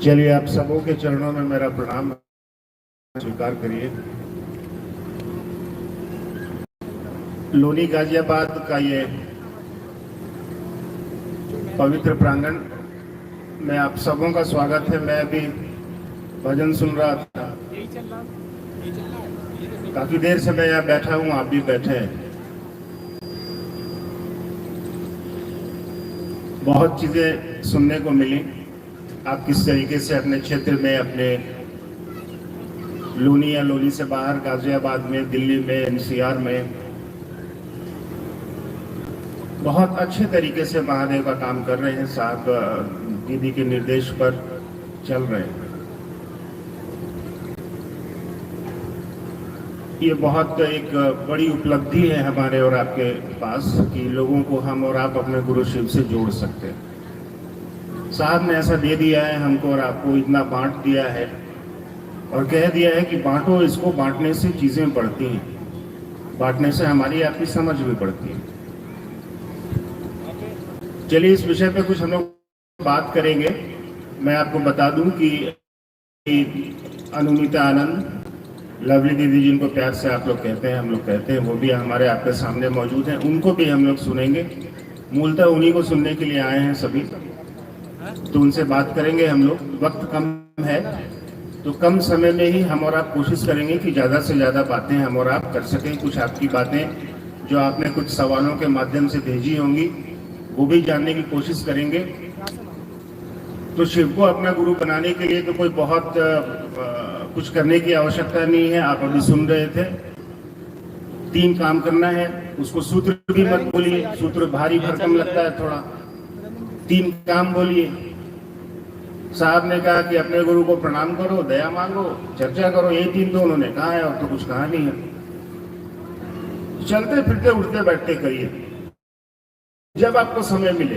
चलिए, आप सबों के चरणों में मेरा प्रणाम स्वीकार करिए। लोनी गाजियाबाद का ये पवित्र प्रांगण में आप सबों का स्वागत है। मैं अभी भजन सुन रहा था, काफी देर से मैं यहाँ बैठा हूँ, आप भी बैठे हैं। बहुत चीजें सुनने को मिली, आप किस तरीके से अपने क्षेत्र में, अपने लोनी या लोनी से बाहर गाजियाबाद में, दिल्ली में, एनसीआर में बहुत अच्छे तरीके से महादेव का काम कर रहे हैं। साहब दीदी के निर्देश पर चल रहे हैं। ये बहुत एक बड़ी उपलब्धि है हमारे और आपके पास कि लोगों को हम और आप अपने गुरु शिव से जोड़ सकते हैं। साहब ने ऐसा दे दिया है हमको और आपको, इतना बांट दिया है और कह दिया है कि बांटो इसको, बांटने से चीजें बढ़ती हैं, बांटने से हमारी आपकी समझ भी बढ़ती है। चलिए, इस विषय पे कुछ हम लोग बात करेंगे। मैं आपको बता दूं कि अनुमिता आनंद, लवली दीदी जिनको प्यार से आप लोग कहते हैं, हम लोग कहते हैं, वो भी हमारे आपके सामने मौजूद हैं। उनको भी हम लोग सुनेंगे। मूलतः उन्हीं को सुनने के लिए आए हैं सभी, तो उनसे बात करेंगे हम लोग। वक्त कम है तो कम समय में ही हम और आप कोशिश करेंगे कि ज़्यादा से ज़्यादा बातें हम और आप कर सकें। कुछ आपकी बातें जो आपने कुछ सवालों के माध्यम से भेजी होंगी वो भी जानने की कोशिश करेंगे। तो शिव को अपना गुरु बनाने के लिए तो कोई बहुत कुछ करने की आवश्यकता नहीं है। आप अभी सुन रहे थे, 3 काम करना है। उसको सूत्र भी मत बोलिए, सूत्र भारी भरकम लगता है थोड़ा। 3 काम बोलिए। साहब ने कहा कि अपने गुरु को प्रणाम करो, दया मांगो, चर्चा करो, यही 3 तो उन्होंने कहा है, और तो कुछ कहा नहीं है। चलते फिरते उठते बैठते करिए जब आपको समय मिले।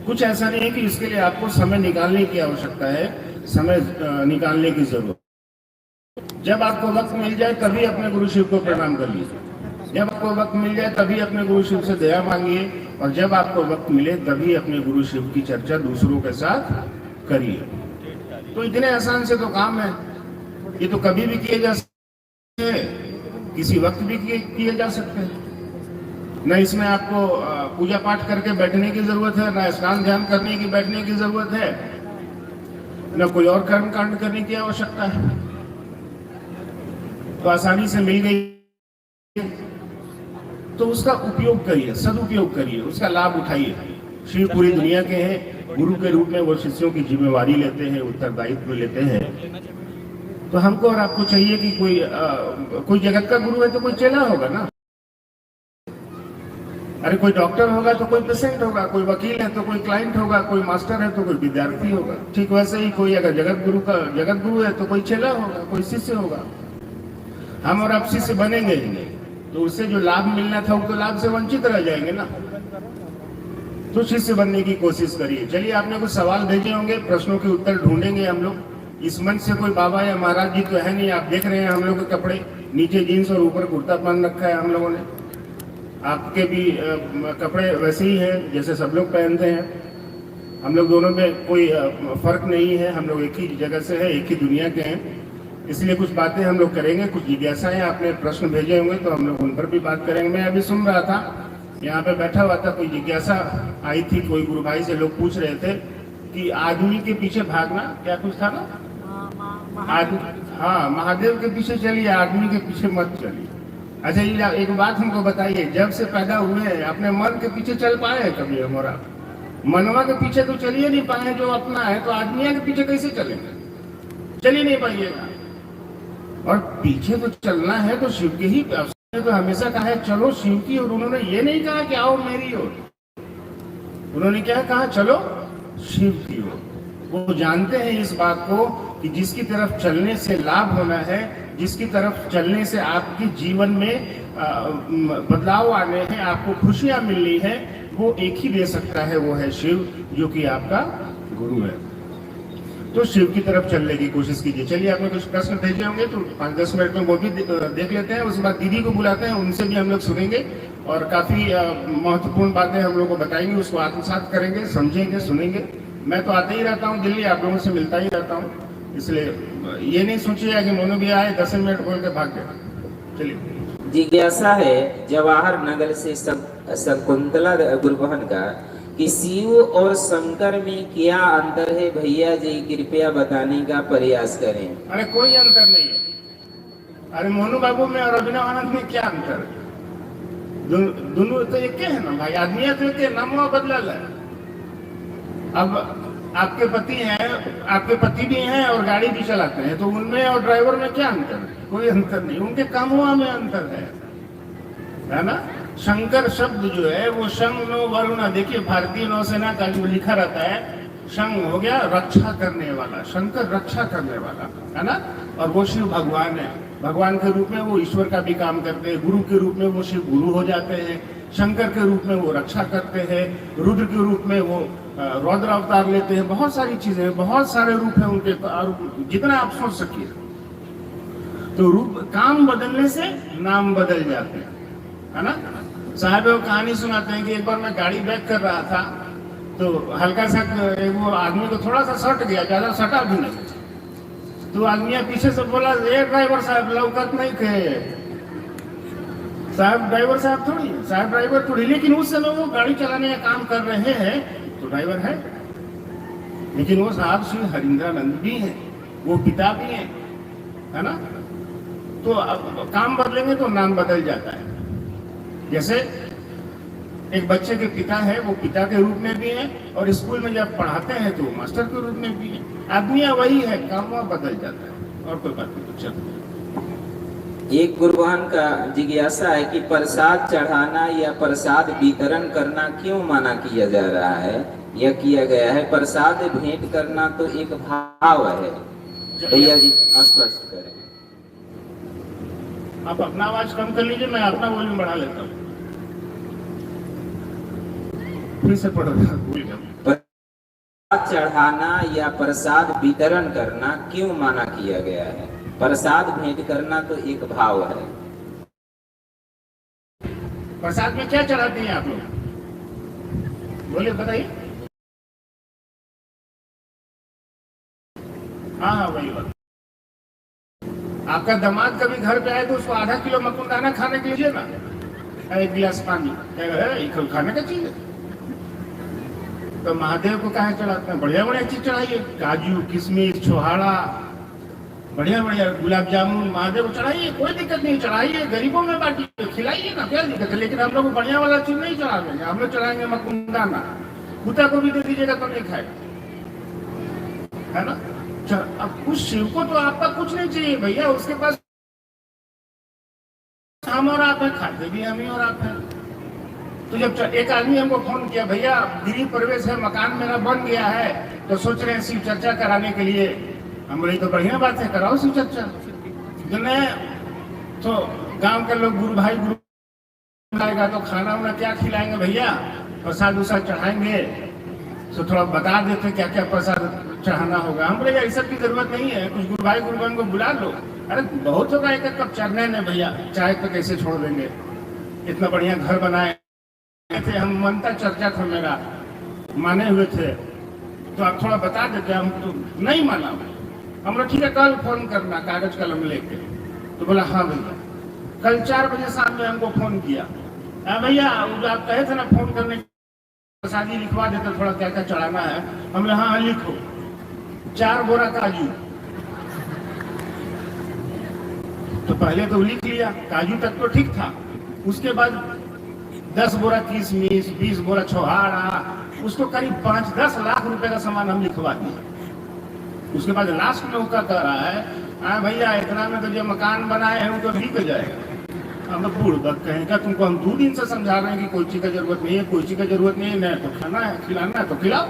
कुछ ऐसा नहीं है कि इसके लिए आपको समय निकालने की आवश्यकता है, समय निकालने की जरूरत। जब आपको वक्त मिल जाए तभी अपने गुरु शिव को प्रणाम कर लीजिए। जब आपको वक्त मिल जाए तभी अपने गुरु शिव से दया मांगिए, और जब आपको वक्त मिले तभी अपने गुरु शिव की चर्चा दूसरों के साथ करिए। तो इतने आसान से तो काम है, ये तो कभी भी किए जा सकते हैं, किसी वक्त भी किए जा सकते हैं। न इसमें आपको पूजा पाठ करके बैठने की जरूरत है, न स्नान ध्यान करने की बैठने की जरूरत है, न कोई और कर्म कांड करने की आवश्यकता है। तो आसानी से मिल गई तो उसका उपयोग करिए, सदुपयोग करिए, उसका लाभ उठाइए। शिव पूरी दुनिया के हैं, गुरु के रूप में वो शिष्यों की जिम्मेवारी लेते हैं, उत्तरदायित्व लेते हैं। तो हमको और आपको चाहिए कि कोई जगत का गुरु है तो कोई चेला होगा ना। अरे कोई डॉक्टर होगा तो कोई पेशेंट होगा, कोई वकील है तो कोई क्लाइंट होगा, कोई मास्टर है तो कोई विद्यार्थी होगा। ठीक वैसे ही कोई अगर जगत गुरु है तो कोई चेला होगा, कोई शिष्य होगा। हम और आप शिष्य बनेंगे ही नहीं तो उससे जो लाभ मिलना था वो तो लाभ से वंचित रह जाएंगे ना। तो शिष्य बनने की कोशिश करिए। चलिए, आपने कुछ सवाल भेजे होंगे, प्रश्नों के उत्तर ढूंढेंगे हम लोग। इस मंच से कोई बाबा या महाराज जी तो है नहीं। आप देख रहे हैं हम लोग के कपड़े, नीचे जीन्स और ऊपर कुर्ता पहन रखा है हम लोगों ने। आपके भी कपड़े वैसे ही हैं जैसे सब लोग पहनते हैं। हम लोग दोनों में कोई फर्क नहीं है, हम लोग एक ही जगह से हैं, एक ही दुनिया के हैं। इसलिए कुछ बातें हम लोग करेंगे। कुछ जिज्ञासाएं आपने प्रश्न भेजे होंगे तो हम लोग उन पर भी बात करेंगे। मैं अभी सुन रहा था, यहाँ पे बैठा हुआ था, कोई जिज्ञासा आई थी, कोई गुरु भाई से लोग पूछ रहे थे कि आदमी के पीछे भागना, क्या कुछ था ना? हाँ, महादेव के पीछे चलिए, आदमी के पीछे मत चलिए। अच्छा, ये एक बात हमको बताइए, जब से पैदा हुए हैं अपने मन के पीछे चल पाए हैं कभी? हमारा मनवा के पीछे तो चलिए नहीं पाए, जो अपना है, तो आदमिया के पीछे कैसे चलेंगे? चल ही नहीं पाइएगा। और पीछे तो चलना है तो शिव के ही, तो हमेशा कहा है चलो शिव की, और उन्होंने ये नहीं कहा कि आओ मेरी ओर। उन्होंने क्या कहा? चलो शिव की ओर। वो जानते हैं इस बात को कि जिसकी तरफ चलने से लाभ होना है, जिसकी तरफ चलने से आपके जीवन में बदलाव आने हैं, आपको खुशियां मिलनी है, वो एक ही दे सकता है, वो है शिव, जो कि आपका गुरु है। तो शिव की तरफ चलने की कोशिश कीजिए। चलिए, आपने कुछ प्रश्न भेजे होंगे तो 5-10 मिनट में वो भी देख लेते हैं। उसके बाद दीदी को बुलाते हैं, उनसे भी हम लोग सुनेंगे और काफी महत्वपूर्ण बातें हम लोग को बताएंगे, उसको आत्मसात करेंगे, समझेंगे, सुनेंगे। मैं तो आता ही रहता हूँ दिल्ली, आप लोगों से मिलता ही रहता हूँ, इसलिए ये नहीं सोचिएगा कि मोनू भी आए 10 मिनट बोल के भाग गया। चलिए। जिज्ञासा है जवाहर नगर से शकुंतला गुरुबहन का कि शिव और शंकर में क्या अंतर है, भैया जी कृपया बताने का प्रयास करें। अरे कोई अंतर नहीं है। अरे मोनू बाबू में और अभिनव आनंद में क्या अंतर है? दोनों तो एक है ना भाई, आदमी तो एक, नाम बदला है। अब आपके पति हैं, आपके पति भी हैं और गाड़ी भी चलाते हैं, तो उनमें और ड्राइवर में क्या अंतर है? कोई अंतर नहीं, उनके कामों में अंतर है ना। शंकर शब्द जो है वो शंग नो वरुणा, देखिए भारतीय नौसेना का जो लिखा रहता है, शंग हो गया रक्षा करने वाला, शंकर रक्षा करने वाला है ना। और वो शिव भगवान है, भगवान के रूप में वो ईश्वर का भी काम करते हैं, गुरु के रूप में वो शिव गुरु हो जाते हैं, शंकर के रूप में वो रक्षा करते हैं, रुद्र के रूप में वो रौद्र अवतार लेते हैं। बहुत सारी चीजें, बहुत सारे रूप हैं उनके, जितना आप सोच सकिए। तो रूप काम बदलने से नाम बदल जाते हैं, है ना। साहब वो कहानी सुनाते हैं कि एक बार मैं गाड़ी बैक कर रहा था, तो हल्का सा वो आदमी को थोड़ा सा सट गया, ज्यादा सटा भी नहीं। तो आदमी पीछे से बोला, ये ड्राइवर साहब लौकत नहीं थे। साहब ड्राइवर साहब थोड़ी, साहब ड्राइवर थोड़ी, लेकिन उस समय वो गाड़ी चलाने का काम कर रहे हैं तो ड्राइवर है। लेकिन वो साहब श्री हरिंद्रानंद भी हैं, वो पिता भी हैं, है ना। तो अब काम बदलेंगे तो नाम बदल जाता है। जैसे एक बच्चे के पिता है, वो पिता के रूप में भी है, और स्कूल में जब पढ़ाते हैं तो मास्टर के रूप में भी है। आदमी वही है, काम बदल जाता है, और कोई बात नहीं। चलो। एक गुरुबहन का जिज्ञासा है कि प्रसाद चढ़ाना या प्रसाद वितरण करना क्यों मना किया जा रहा है या किया गया है। प्रसाद भेंट करना तो एक भाव है, भैया जी स्पष्ट करें। आप अपना आवाज कम कर लीजिए, मैं अपना वॉल्यूम बढ़ा लेता हूँ। फिर से पढ़ो। प्रसाद चढ़ाना या प्रसाद वितरण करना क्यों मना किया गया है। प्रसाद भेंट करना तो एक भाव है। प्रसाद में क्या चढ़ाते हैं आप लोग, बोले बताइए। हाँ वही बात। आपका दामाद कभी घर पे आए तो उसको आधा किलो मकुंदाना खाने के लिए ना, एक गिलास पानी खाने का चीज है। तो महादेव को कहा चढ़ाते हैं, बढ़िया बढ़िया चीज चढ़ाइए, काजू किशमिश छोहाड़ा, बढ़िया बढ़िया गुलाब जामुन महादेव को चढ़ाइए, कोई दिक्कत नहीं, चढ़ाइए, गरीबों में बांटिए, खिलाइए ना, क्या दिक्कत है। लेकिन हम लोग बढ़िया वाला चीज नहीं चढ़ा देंगे, हम लोग चढ़ाएंगे मकुंदाना। कुत्ता को भी दे दीजिएगा तो नहीं खाएगा, है ना। अब उस शिव को तो आपका कुछ नहीं चाहिए भैया, उसके पास हम और आप है, खाते भी हम ही और आप हैं। तो जब एक आदमी हमको फोन किया, भैया गृह प्रवेश है, मकान मेरा बन गया है, तो सोच रहे हैं शिव चर्चा कराने के लिए। हम बोले तो बढ़िया बात है, कराओ शिव चर्चा। तो गांव के लोग गुरु भाई गुरु आएगा तो खाना वाना क्या खिलाएंगे भैया, प्रसाद उसाद चढ़ाएंगे, तो थोड़ा बता देते क्या क्या प्रसाद चढ़ाना होगा। हम बोले ये सब की जरूरत नहीं है, कुछ गुरु भाई गुरु बहन को बुला लो। अरे बहुत होगा, एक कप चढ़ने ने भैया, चाय तो कैसे छोड़ देंगे, इतना बढ़िया घर बनाए थे, हम मनता चर्चा था मेरा, माने हुए थे, तो आप थोड़ा बता देते। हम तो नहीं माना, हम लोग ठीक है कल फोन करना, कागज कलम लेके। तो बोला हाँ भैया। कल 4 बजे शाम में हमको फोन किया, भैया आप कहे थे ना फोन करने, प्रसादी लिखवा देते, थोड़ा क्या क्या चढ़ाना है। हमने हाँ लिखो, 4 बोरा काजू। तो पहले तो लिख लिया, काजू तक तो ठीक था। उसके बाद 10 बोरा किशमिश, 20 बोरा छोहाड़ा, उसको करीब 5-10 लाख रुपए का सामान हम लिखवा दिए। उसके बाद लास्ट में उसका कह रहा है, हाँ भैया इतना में तो जो मकान बनाए हैं वो तो बिक जाएगा। हम लोग बूढ़ बक कहेंगे, तुमको हम 2 दिन से समझा रहे हैं कि कोई चीज का जरूरत नहीं है, कोई चीज का जरूरत नहीं है, नहीं तो खाना है, खिलाना है तो खिलाओ।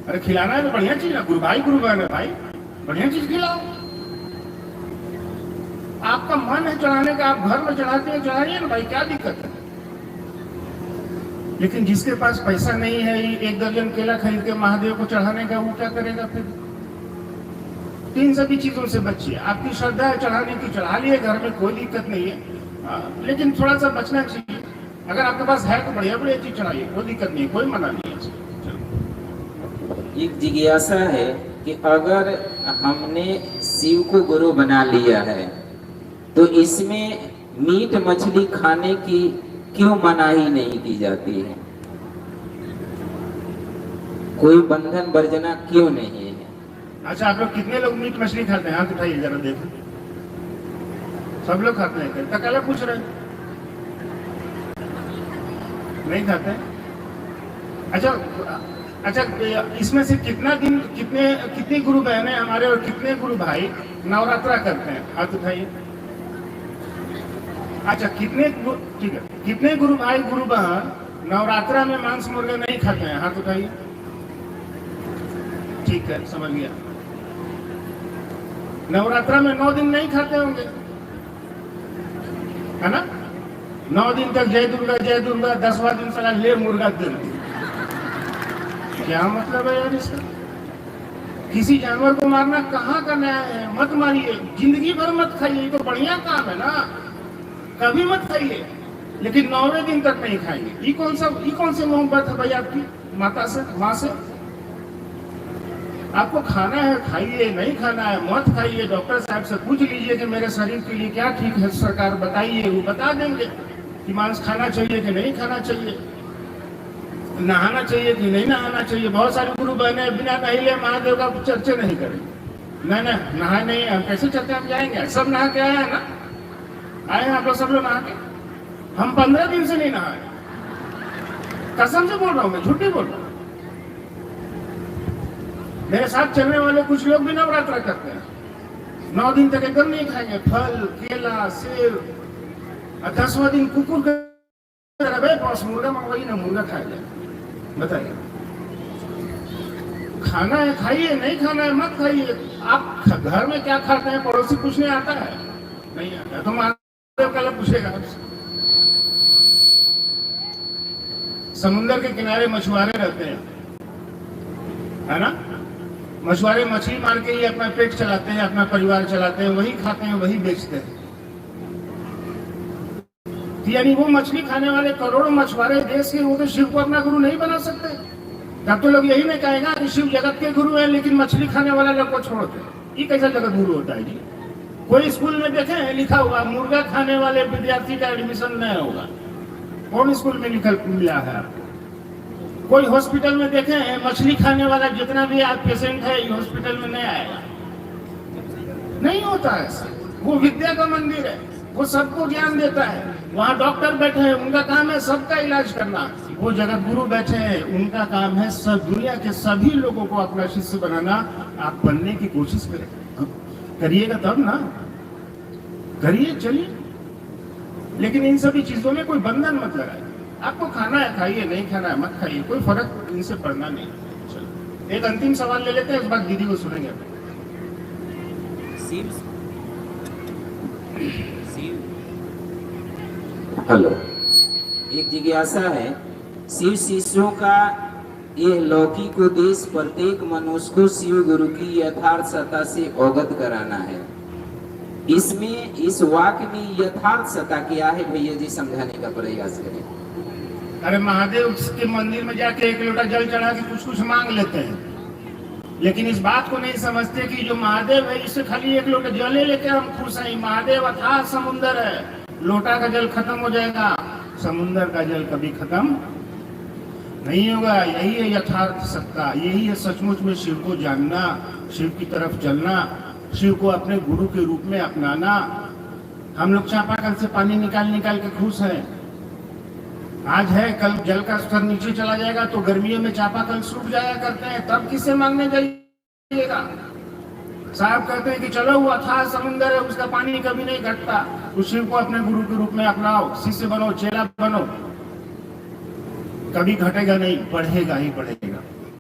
अरे खिलाना है तो बढ़िया चीज है, गुरु भाई गुरु बहन है भाई, बढ़िया चीज खिलाओ। आपका मन है चढ़ाने का, आप घर में चढ़ाते हैं, चढ़ाइए ना भाई, क्या दिक्कत है। लेकिन जिसके पास पैसा नहीं है, 1 दर्जन केला खरीद के महादेव को चढ़ाने का, वो क्या करेगा फिर। इन सभी चीजों से बचिए। आपकी श्रद्धा है चढ़ाने की, चढ़ा लिए घर में, कोई दिक्कत नहीं है, लेकिन थोड़ा सा बचना चाहिए। अगर आपके पास है तो बढ़िया बढ़िया चीज चढ़ाइए, कोई दिक्कत नहीं, कोई मना नहीं है। एक जिज्ञासा है कि अगर हमने शिव को गुरु बना लिया है तो इसमें मीट मछली खाने की क्यों मनाही नहीं की जाती है? कोई बंधन वर्जना क्यों नहीं है? अच्छा, आप लोग कितने लोग मीट मछली खाते हैं? हाथ उठाइए जरा देखो। सब लोग खाते हैं? तो क्या पूछ रहे हैं? नहीं खाते हैं? अच्छा, इसमें से कितने गुरु बहनें हमारे और कितने गुरु भाई नवरात्रा करते हैं? हाथ उठाइए। अच्छा, ठीक है, कितने गुरु भाई गुरु बहन नवरात्रा में मांस मुर्गा नहीं खाते हैं? हाथ उठाइए। ठीक है, समझ गया। नवरात्रा में 9 दिन नहीं खाते होंगे, है ना? 9 दिन तक जय दुर्गा 10वां दिन साला ले मुर्गा दिन। क्या मतलब है यार इसका? किसी जानवर को मारना कहाँ का न्याय है? मत मारिए, जिंदगी भर मत खाइए, तो बढ़िया काम है ना, कभी मत खाइए, लेकिन 9वें दिन तक नहीं खाएंगे। ये कौन सी मोहब्बत है भाई आपकी माता से, माँ से? आपको खाना है खाइए, नहीं खाना है मत खाइए। डॉक्टर साहब से पूछ लीजिए कि मेरे शरीर के लिए क्या ठीक है सरकार, बताइए, वो बता देंगे कि मांस खाना चाहिए कि नहीं खाना चाहिए, नहाना चाहिए कि नहीं नहाना चाहिए। बहुत सारे गुरु बहने बिना नहिले महादेव का चर्चा नहीं करेंगे। नहीं नहाए नहीं, हम कैसे चर्चा में जाएंगे? सब नहा के आए हैं ना, आए हैं आप लोग, सब लोग नहा के। हम 15 दिन से नहीं नहाए, कसम से बोल रहा हूँ, मैं झूठ नहीं बोल रहा हूँ। मेरे साथ चलने वाले कुछ लोग भी नवरात्रा करते हैं, 9 दिन तक एकदम नहीं खाएंगे, फल केला सेब, और 10वां दिन कुकुर का बॉस मुर्गा मंगवाइए ना, मुर्गा खाएगा। बताइए, खाना है खाइए, नहीं खाना है मत खाइए। आप घर में क्या खाते हैं पड़ोसी पूछने आता है? नहीं आता, तो महादेव कल पूछेगा आपसे। समुद्र के किनारे मछुआरे रहते हैं, है ना? मछुआरे मछली मार के ही अपना पेट चलाते हैं, अपना परिवार चलाते हैं, वही खाते हैं, वही बेचते हैं। यानी वो मछली खाने वाले करोड़ों मछुआरे देश के, वो तो शिव को अपना गुरु नहीं बना सकते। तब तो लोग यही नहीं कहेगा कि शिव जगत के गुरु है, लेकिन मछली खाने वाला लोग को छोड़ दे। ये कैसा जगत गुरु होता है जी? कोई स्कूल में देखे लिखा हुआ मुर्गा खाने वाले विद्यार्थी का एडमिशन नहीं होगा? कौन स्कूल में लिखा मिला है आपको? कोई हॉस्पिटल में देखे मछली खाने वाला जितना भी आप पेशेंट है हॉस्पिटल में नहीं आएगा? नहीं होता है ऐसा। वो विद्या का मंदिर है, वो सबको ज्ञान देता है। वहाँ डॉक्टर बैठे हैं, उनका काम है सबका इलाज करना। वो जगत गुरु बैठे हैं, उनका काम है सब दुनिया के सभी लोगों को अपना शिष्य बनाना। आप बनने की कोशिश करें, करिएगा तब ना, करिए, चलिए, लेकिन इन सभी चीजों में कोई बंधन मत लगाए। आपको खाना है खाइए, नहीं खाना है मत खाइए, कोई फर्क इनसे पड़ना नहीं। चलो एक अंतिम सवाल ले लेते हैं, इस बात दीदी को सुनेंगे। हेलो, एक जिज्ञासा है, शिव शिष्यों का यह लौकिक उद्देश्य प्रत्येक मनुष्य को शिव गुरु की यथार्थ सत्ता से अवगत कराना है। इसमें इस वाक्य में यथार्थ सत्ता क्या है भैया जी, समझाने का प्रयास करें। अरे महादेव के मंदिर में जाके 1 लोटा जल चढ़ा के कुछ मांग लेते हैं, लेकिन इस बात को नहीं समझते कि जो महादेव है इससे खाली 1 लोटा जल लेके हम खुश हैं। महादेव अथाह समुंदर है, लोटा का जल खत्म हो जाएगा, समुंदर का जल कभी खत्म नहीं होगा। यही है यथार्थ सत्ता, यही है सचमुच में शिव को जानना, शिव की तरफ चलना, शिव को अपने गुरु के रूप में अपनाना। हम लोग चापाकल से पानी निकाल के खुश हैं। आज है, कल जल का स्तर नीचे चला जाएगा तो गर्मियों में चापाकल सूख जाया करते हैं, तब किससे मांगने जाइएगा? साहब कहते हैं कि चलो वो अथाह समुंदर है, उसका पानी कभी नहीं घटता। उस शिव को अपने गुरु के रूप में अपनाओ, शिष्य बनो, चेला बनो, कभी घटेगा नहीं, बढ़ेगा ही बढ़ेगा।